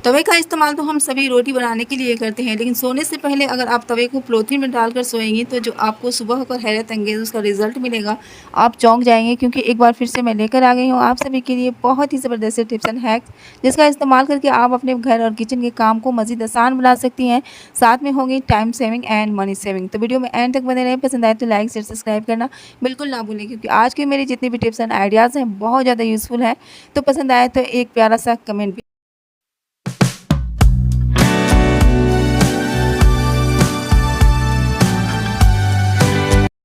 तवे का इस्तेमाल तो हम सभी रोटी बनाने के लिए करते हैं, लेकिन सोने से पहले अगर आप तवे को पॉलीथीन में डालकर सोएंगी तो जो आपको सुबह होकर हैरत अंगेज उसका रिजल्ट मिलेगा, आप चौंक जाएंगे। क्योंकि एक बार फिर से मैं लेकर आ गई हूँ आप सभी के लिए बहुत ही ज़बरदस्त टिप्स एंड हैक्स, जिसका इस्तेमाल करके आप अपने घर और किचन के काम को मज़ीद आसान बना सकती हैं। साथ में होंगी time saving and money saving. तो वीडियो में एंड तक बने रहें। पसंद आए तो लाइक शेयर सब्सक्राइब करना बिल्कुल ना भूलें, क्योंकि आज के मेरी जितनी भी टिप्स एंड आइडियाज़ हैं बहुत ज़्यादा यूज़फुल है। तो पसंद आए तो एक प्यारा सा कमेंट भी।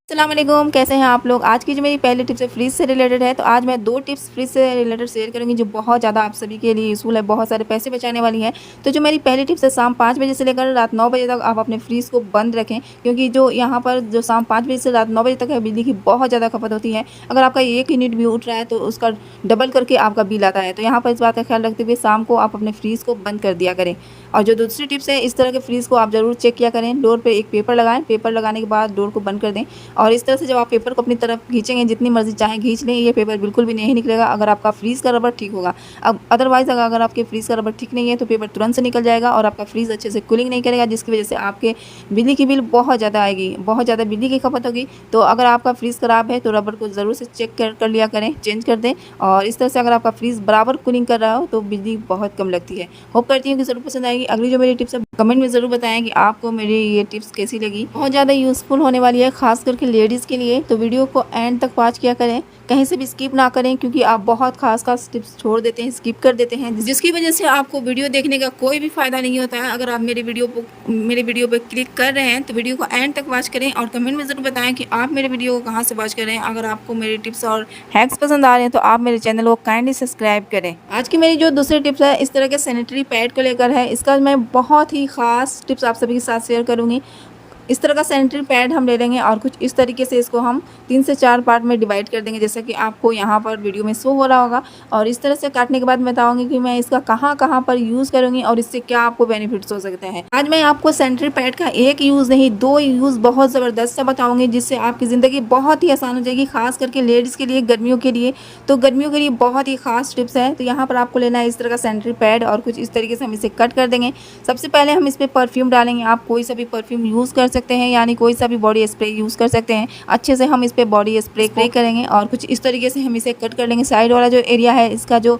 अस्सलामुअलैकुम, कैसे हैं आप लोग। आज की जो मेरी पहली टिप्स है फ्रिज से रिलेटेड है। तो आज मैं 2 टिप्स फ्रिज से रिलेटेड शेयर करूंगी जो बहुत ज़्यादा आप सभी के लिए यूज़फुल है, बहुत सारे पैसे बचाने वाली है। तो जो मेरी पहली टिप्स है, शाम 5 बजे से लेकर रात 9 बजे तक आप अपने फ्रिज को बंद रखें, क्योंकि जो यहाँ पर जो शाम 5 बजे से रात 9 बजे तक है बिजली की बहुत ज़्यादा खपत होती है। अगर आपका 1 यूनिट भी उठ रहा है तो उसका डबल करके आपका बिल आता है। तो यहाँ पर इस बात का ख्याल रखते हुए शाम को आप अपने फ्रिज को बंद कर दिया करें। और जो दूसरी टिप्स है, इस तरह के फ्रिज को आप ज़रूर चेक किया करें। डोर पे एक पेपर लगाएं, पेपर लगाने के बाद डोर को बंद कर दें। और इस तरह से जब आप पेपर को अपनी तरफ खींचेंगे, जितनी मर्जी चाहे खींच लें, ये पेपर बिल्कुल भी नहीं निकलेगा अगर आपका फ्रीज का रबर ठीक होगा। अब अदरवाइज अगर आपके फ्रीज का रबर ठीक नहीं है तो पेपर तुरंत से निकल जाएगा और आपका फ्रीज अच्छे से कूलिंग नहीं करेगा, जिसकी वजह से आपके बिजली की बिल बहुत ज़्यादा आएगी, बहुत ज़्यादा बिजली की खपत होगी। तो अगर आपका फ्रीज ख़राब है तो रबर को ज़रूर से चेक कर लिया करें, चेंज कर दें। और इस तरह से अगर आपका फ्रीज बराबर कूलिंग कर रहा हो तो बिजली बहुत कम लगती है। होप करती हूँ कि ज़रूर पसंद आएगी। अगली जो मेरी टिप्स है कमेंट में ज़रूर बताएं कि आपको मेरी ये टिप्स कैसी लगी। बहुत ज़्यादा यूज़फुल होने वाली है, खास करके लेडीज़ के लिए। तो वीडियो को एंड तक वॉच किया करें, कहीं से भी स्किप ना करें, क्योंकि आप बहुत खास टिप्स छोड़ देते हैं, स्किप कर देते हैं, जिसकी वजह से आपको वीडियो देखने का कोई भी फ़ायदा नहीं होता है। अगर आप मेरे वीडियो पर क्लिक कर रहे हैं तो वीडियो को एंड तक वॉच करें और कमेंट में ज़रूर बताएं कि आप मेरे वीडियो को कहाँ से वॉच कर रहे हैं। अगर आपको मेरी टिप्स और हैक्स पसंद आ रहे हैं तो आप मेरे चैनल को काइंडली सब्सक्राइब करें। आज की मेरी जो दूसरी टिप्स है इस तरह के सैनिटरी पैड को लेकर है। इसका मैं बहुत ही ख़ास टिप्स आप सभी के साथ शेयर करूँगी। इस तरह का सैनिटरी पैड हम ले लेंगे और कुछ इस तरीके से इसको हम 3 से 4 पार्ट में डिवाइड कर देंगे, जैसा कि आपको यहाँ पर वीडियो में शो हो रहा होगा। और इस तरह से काटने के बाद मैं बताऊंगी कि मैं इसका कहाँ कहाँ पर यूज़ करूँगी और इससे क्या आपको बेनिफिट्स हो सकते हैं। आज मैं आपको सैनिटरी पैड का एक यूज़ नहीं 2 यूज़ बहुत ज़बरदस्त सा बताऊँगी, जिससे आपकी ज़िंदगी बहुत ही आसान हो जाएगी, खास करके लेडीज़ के लिए, गर्मियों के लिए। तो गर्मियों के लिए बहुत ही खास टिप्स है। तो यहाँ पर आपको लेना है इस तरह का सैनिटरी पैड और कुछ इस तरीके से हम इसे कट कर देंगे। सबसे पहले हम इस पर परफ्यूम डालेंगे। आप कोई सा भी परफ्यूम यूज़ कर सकते हैं, यानी कोई सा भी बॉडी स्प्रे यूज़ कर सकते हैं। अच्छे से हम इस पे बॉडी स्प्रे करेंगे और कुछ इस तरीके से हम इसे कट कर लेंगे। साइड वाला जो एरिया है, इसका जो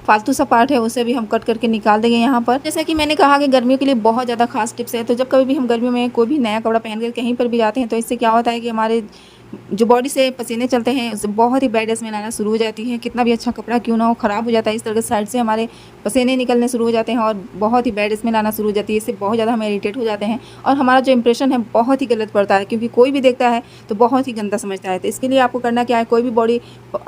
फालतू सा पार्ट है उसे भी हम कट करके निकाल देंगे। यहाँ पर जैसा कि मैंने कहा कि गर्मियों के लिए बहुत ज़्यादा खास टिप्स है। तो जब कभी भी हम गर्मियों में कोई भी नया कपड़ा पहनकर कहीं पर भी जाते हैं तो इससे क्या होता है कि हमारे जो बॉडी से पसीने चलते हैं उससे बहुत ही बैड स्मेल आना शुरू हो जाती है। कितना भी अच्छा कपड़ा क्यों ना हो, ख़राब हो जाता है। इस तरह के साइड से हमारे पसीने निकलने शुरू हो जाते हैं और बहुत ही बैड स्मेल आना शुरू हो जाती है। इससे बहुत ज़्यादा हम इरिटेट हो जाते हैं और हमारा जो इंप्रेशन है बहुत ही गलत पड़ता है, क्योंकि कोई भी देखता है तो बहुत ही गंदा समझता है। तो इसके लिए आपको करना क्या है, कोई भी बॉडी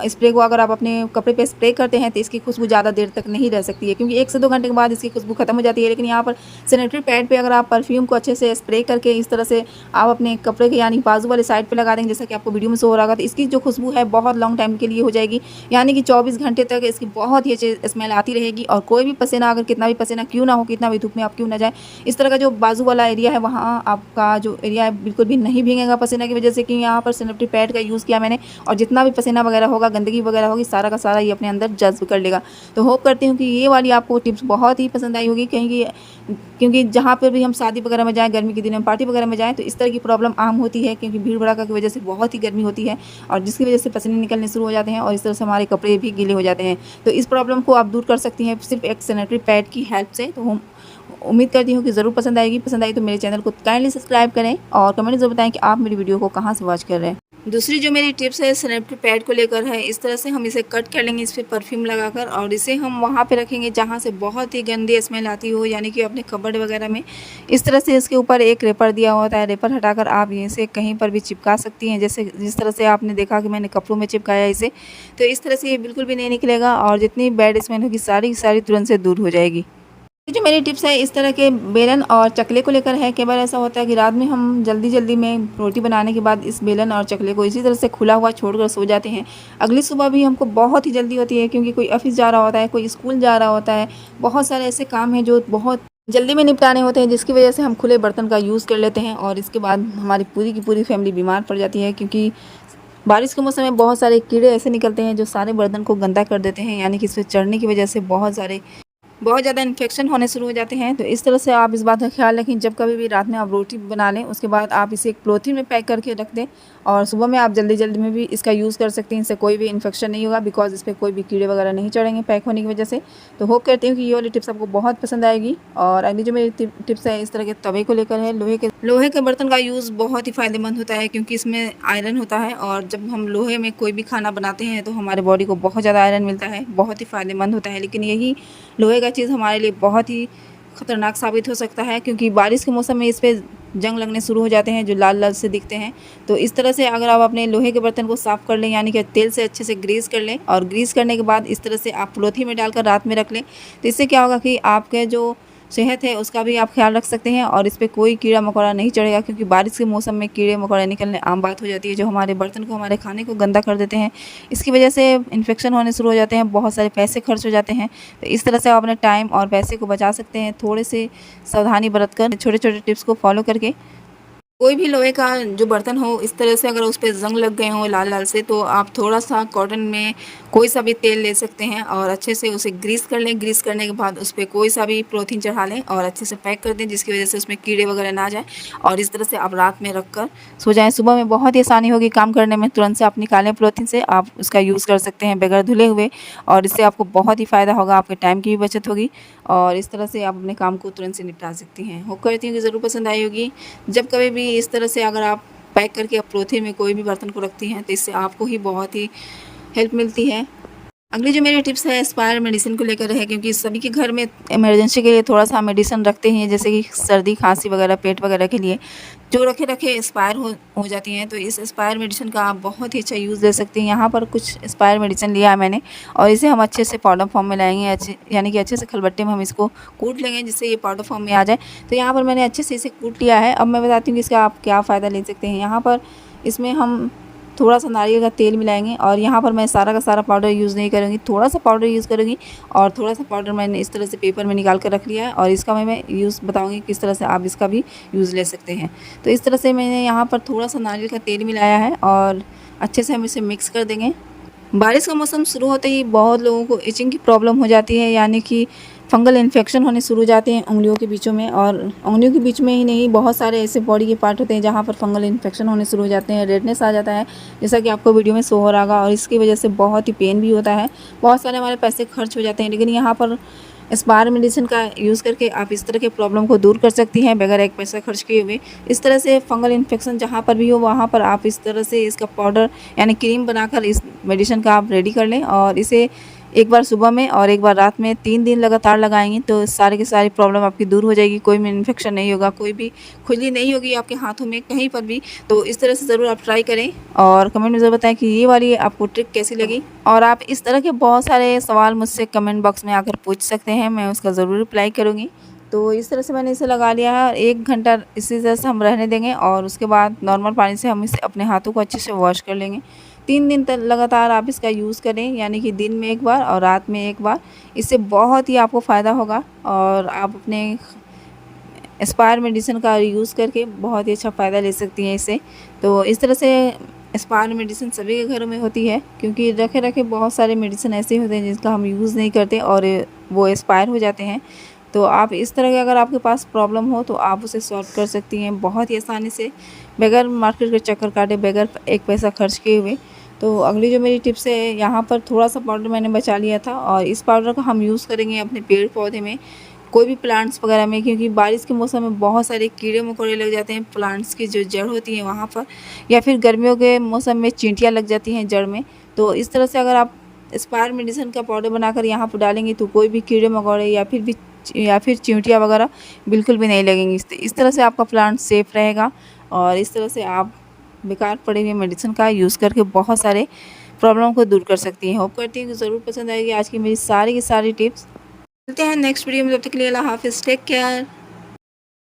स्प्रे को अगर आप अपने कपड़े पर स्प्रे करते हैं तो इसकी खुशबू ज़्यादा देर तक नहीं रह सकती है, क्योंकि 1 से 2 घंटे के बाद इसकी खुशबू खत्म हो जाती है। लेकिन यहाँ पर सैनिटरी पैड पर अगर आप परफ्यूम को अच्छे से स्प्रे करके इस तरह से आप अपने कपड़े के यानी बाजू वाले साइड पर लगा देंगे, जैसा कि आपको वीडियो में शो हो रहा है, तो इसकी जो खुशबू है बहुत लॉन्ग टाइम के लिए हो जाएगी, यानी कि 24 घंटे तक इसकी बहुत ही अच्छी स्मेल आती रहेगी। और कोई भी पसीना, अगर कितना भी पसीना क्यों ना हो, कितना भी धूप में आप क्यों ना जाए, इस तरह का जो बाजू वाला एरिया है वहाँ आपका जो एरिया है बिल्कुल भी नहीं भीगेगा पसीना की वजह से, कि यहाँ पर सैनिटरी पैड का यूज़ किया मैंने। और जितना भी पसीना वगैरह होगा, गंदगी वगैरह होगी, सारा का सारा ये अपने अंदर जज्ब कर लेगा। तो होप करती हूँ कि ये वाली आपको टिप्स बहुत ही पसंद आई होगी, क्योंकि जहाँ पर भी हम शादी वगैरह में जाएँ, गर्मी के दिन में पार्टी वगैरह में जाएँ, तो इस तरह की प्रॉब्लम आम होती है, क्योंकि भीड़ भड़ाका की वजह से बहुत ही गर्मी होती है और जिसकी वजह से पसीने निकलने शुरू हो जाते हैं और इस तरह से हमारे कपड़े भी गीले हो जाते हैं। तो इस प्रॉब्लम को आप दूर कर सकती हैं सिर्फ एक सैनिटरी पैड की हेल्प से। तो हम उम्मीद करती हूँ कि ज़रूर पसंद आएगी। पसंद आई तो मेरे चैनल को काइंडली सब्सक्राइब करें और कमेंट ज़रूर बताएं कि आप मेरी वीडियो को कहाँ से वॉच कर रहे हैं। दूसरी जो मेरी टिप्स है सैनिटरी पैड को लेकर है। इस तरह से हम इसे कट कर लेंगे, इस पर परफ्यूम लगाकर, और इसे हम वहाँ पे रखेंगे जहाँ से बहुत ही गंदी स्मेल आती हो, यानी कि अपने कबर्ड वगैरह में। इस तरह से इसके ऊपर एक रेपर दिया होता है, रेपर हटाकर आप इसे कहीं पर भी चिपका सकती हैं, जैसे जिस तरह से आपने देखा कि मैंने कपड़ों में चिपकाया इसे। तो इस तरह से ये बिल्कुल भी नहीं निकलेगा और जितनी बैड स्मेल होगी सारी की सारी तुरंत से दूर हो जाएगी। जो मेरी टिप्स है इस तरह के बेलन और चकले को लेकर है। कई बार ऐसा होता है कि रात में हम जल्दी में रोटी बनाने के बाद इस बेलन और चकले को इसी तरह से खुला हुआ छोड़कर सो जाते हैं। अगली सुबह भी हमको बहुत ही जल्दी होती है, क्योंकि कोई ऑफिस जा रहा होता है, कोई स्कूल जा रहा होता है, बहुत सारे ऐसे काम हैं जो बहुत जल्दी में निपटाने होते हैं, जिसकी वजह से हम खुले बर्तन का यूज़ कर लेते हैं और इसके बाद हमारी पूरी की पूरी फैमिली बीमार पड़ जाती है, क्योंकि बारिश के मौसम में बहुत सारे कीड़े ऐसे निकलते हैं जो सारे बर्तन को गंदा कर देते हैं, यानी कि इस पर चढ़ने की वजह से बहुत सारे बहुत ज़्यादा इन्फेक्शन होने शुरू हो जाते हैं। तो इस तरह से आप इस बात का ख्याल रखें, जब कभी भी रात में आप रोटी बना लें उसके बाद आप इसे एक पॉलीथीन में पैक करके रख दें और सुबह में आप जल्दी में भी इसका यूज़ कर सकते हैं। इससे कोई भी इन्फेक्शन नहीं होगा, बिकॉज इस पर कोई भी कीड़े वगैरह नहीं चढ़ेंगे पैक होने की वजह से। तो होप करती हूँ कि ये वाली टिप्स आपको बहुत पसंद आएगी। और अगली जो मेरी टिप्स है इस तरह के तवे को लेकर है। लोहे के बर्तन का यूज़ बहुत ही फ़ायदेमंद होता है क्योंकि इसमें आयरन होता है, और जब हम लोहे में कोई भी खाना बनाते हैं तो हमारे बॉडी को बहुत ज़्यादा आयरन मिलता है, बहुत ही फ़ायदेमंद होता है। लेकिन यही लोहे का चीज़ हमारे लिए बहुत ही ख़तरनाक साबित हो सकता है क्योंकि बारिश के मौसम में इस पर जंग लगने शुरू हो जाते हैं जो लाल लाल से दिखते हैं। तो इस तरह से अगर आप अपने लोहे के बर्तन को साफ़ कर लें, यानी कि तेल से अच्छे से ग्रीस कर लें, और ग्रीस करने के बाद इस तरह से आप पॉलीथीन में डालकर रात में रख लें, तो इससे क्या होगा कि आपके जो सेहत है उसका भी आप ख्याल रख सकते हैं और इस पर कोई कीड़ा मकोड़ा नहीं चढ़ेगा क्योंकि बारिश के मौसम में कीड़े मकोड़े निकलने आम बात हो जाती है जो हमारे बर्तन को, हमारे खाने को गंदा कर देते हैं। इसकी वजह से इन्फेक्शन होने शुरू हो जाते हैं, बहुत सारे पैसे खर्च हो जाते हैं। तो इस तरह से आप अपने टाइम और पैसे को बचा सकते हैं थोड़े से सावधानी बरतकर, छोटे छोटे टिप्स को फॉलो करके। कोई भी लोहे का जो बर्तन हो इस तरह से अगर उस पर जंग लग गए हों लाल लाल से, तो आप थोड़ा सा कॉटन में कोई सा भी तेल ले सकते हैं और अच्छे से उसे ग्रीस कर लें। ग्रीस करने के बाद उस पर कोई सा भी पॉलीथीन चढ़ा लें और अच्छे से पैक कर दें जिसकी वजह से उसमें कीड़े वगैरह ना जाए, और इस तरह से आप रात में रख कर सो जाएँ। सुबह में बहुत ही आसानी होगी काम करने में, तुरंत से आप निकालें पॉलीथीन से, आप उसका यूज़ कर सकते हैं बगैर धुले हुए, और इससे आपको बहुत ही फ़ायदा होगा, आपके टाइम की भी बचत होगी और इस तरह से आप अपने काम को तुरंत से निपटा सकती हैं। होप करती हूँ कि ज़रूर पसंद आई होगी। जब कभी भी इस तरह से अगर आप पैक करके आप पॉलीथीन में कोई भी बर्तन को रखती हैं तो इससे आपको ही बहुत ही हेल्प मिलती है। अगली जो मेरी टिप्स है एक्सपायर मेडिसिन को लेकर है, क्योंकि सभी के घर में इमरजेंसी के लिए थोड़ा सा मेडिसिन रखते हैं, जैसे कि सर्दी खांसी वगैरह पेट वगैरह के लिए जो रखे रखे एक्सपायर हो जाती हैं। तो इस एक्सपायर मेडिसिन का आप बहुत ही अच्छा यूज़ ले सकती हैं। यहाँ पर कुछ एक्सपायर मेडिसिन लिया है मैंने और इसे हम अच्छे से पाउडर फॉर्म में लाएंगे, अच्छे यानी कि अच्छे से खलबट्टे में हम इसको कूट लेंगे जिससे ये पाउडर फॉर्म में आ जाए। तो यहाँ पर मैंने अच्छे से इसे कूट लिया है। अब मैं बताती हूँ कि इसका आप क्या फ़ायदा ले सकते हैं। यहाँ पर इसमें हम थोड़ा सा नारियल का तेल मिलाएंगे और यहाँ पर मैं सारा का सारा पाउडर यूज़ नहीं करूँगी, थोड़ा सा पाउडर यूज़ करूँगी, और थोड़ा सा पाउडर मैंने इस तरह से पेपर में निकाल कर रख लिया है और इसका मैं यूज़ बताऊँगी किस तरह से आप इसका भी यूज़ ले सकते हैं। तो इस तरह से मैंने यहाँ पर थोड़ा सा नारियल का तेल मिलाया है और अच्छे से हम इसे मिक्स कर देंगे। बारिश का मौसम शुरू होते ही बहुत लोगों को इचिंग की प्रॉब्लम हो जाती है, यानी कि फंगल इन्फेक्शन होने शुरू हो जाते हैं उंगलियों के बीचों में, और उंगलियों के बीच में ही नहीं, बहुत सारे ऐसे बॉडी के पार्ट होते हैं जहाँ पर फंगल इन्फेक्शन होने शुरू हो जाते हैं, रेडनेस आ जाता है जैसा कि आपको वीडियो में शो हो रहा होगा, और इसकी वजह से बहुत ही पेन भी होता है, बहुत सारे हमारे पैसे खर्च हो जाते हैं। लेकिन यहाँ पर एक्सपायर मेडिसिन का यूज़ करके आप इस तरह के प्रॉब्लम को दूर कर सकती हैं बगैर एक पैसा खर्च किए हुए। इस तरह से फंगल इन्फेक्शन जहाँ पर भी हो वहाँ पर आप इस तरह से इसका पाउडर यानी क्रीम बनाकर इस मेडिसिन का आप रेडी कर लें, और इसे एक बार सुबह में और एक बार रात में 3 दिन लगातार लगाएंगी तो सारी की सारी प्रॉब्लम आपकी दूर हो जाएगी। कोई भी इन्फेक्शन नहीं होगा, कोई भी खुजली नहीं होगी आपके हाथों में कहीं पर भी। तो इस तरह से ज़रूर आप ट्राई करें और कमेंट में ज़रूर बताएं कि ये वाली आपको ट्रिक कैसी लगी। और आप इस तरह के बहुत सारे सवाल मुझसे कमेंट बॉक्स में आकर पूछ सकते हैं, मैं उसका ज़रूर रिप्लाई करूँगी। तो इस तरह से मैंने इसे लगा लिया है और 1 घंटा इसी तरह से हम रहने देंगे और उसके बाद नॉर्मल पानी से हम इसे अपने हाथों को अच्छे से वॉश कर लेंगे। 3 दिन तक लगातार आप इसका यूज़ करें, यानी कि दिन में 1 बार और रात में 1 बार। इससे बहुत ही आपको फ़ायदा होगा और आप अपने एक्सपायर मेडिसिन का यूज़ करके बहुत ही अच्छा फ़ायदा ले सकती हैं इससे। तो इस तरह से एक्सपायर मेडिसिन सभी के घरों में होती है, क्योंकि रखे रखे बहुत सारे मेडिसिन ऐसे होते हैं जिसका हम यूज़ नहीं करते और वो एक्सपायर हो जाते हैं। तो आप इस तरह के अगर आपके पास प्रॉब्लम हो तो आप उसे सॉल्व कर सकती हैं बहुत ही आसानी से, बगैर मार्केट के चक्कर काटे, बगैर एक पैसा खर्च किए हुए। तो अगली जो मेरी टिप्स है, यहाँ पर थोड़ा सा पाउडर मैंने बचा लिया था और इस पाउडर का हम यूज़ करेंगे अपने पेड़ पौधे में, कोई भी प्लांट्स वगैरह में, क्योंकि बारिश के मौसम में बहुत सारे कीड़े मकोड़े लग जाते हैं प्लांट्स की जो जड़ होती है वहाँ पर, या फिर गर्मियों के मौसम में चींटियाँ लग जाती हैं जड़ में। तो इस तरह से अगर आप एक्सपायर मेडिसिन का पाउडर बनाकर यहाँ पर डालेंगे तो कोई भी कीड़े मकोड़े या फिर चींटियाँ वगैरह बिल्कुल भी नहीं लगेंगी। इस तरह से आपका प्लांट सेफ़ रहेगा और इस तरह से आप बेकार पड़े हुए मेडिसिन का यूज़ करके बहुत सारे प्रॉब्लम को दूर कर सकती हैं। होप करती हूँ कि ज़रूर पसंद आएगी आज की मेरी सारी की सारी टिप्स। मिलते हैं नेक्स्ट वीडियो में, तब तक के लिए अल्लाह हाफ़िज़, टेक केयर।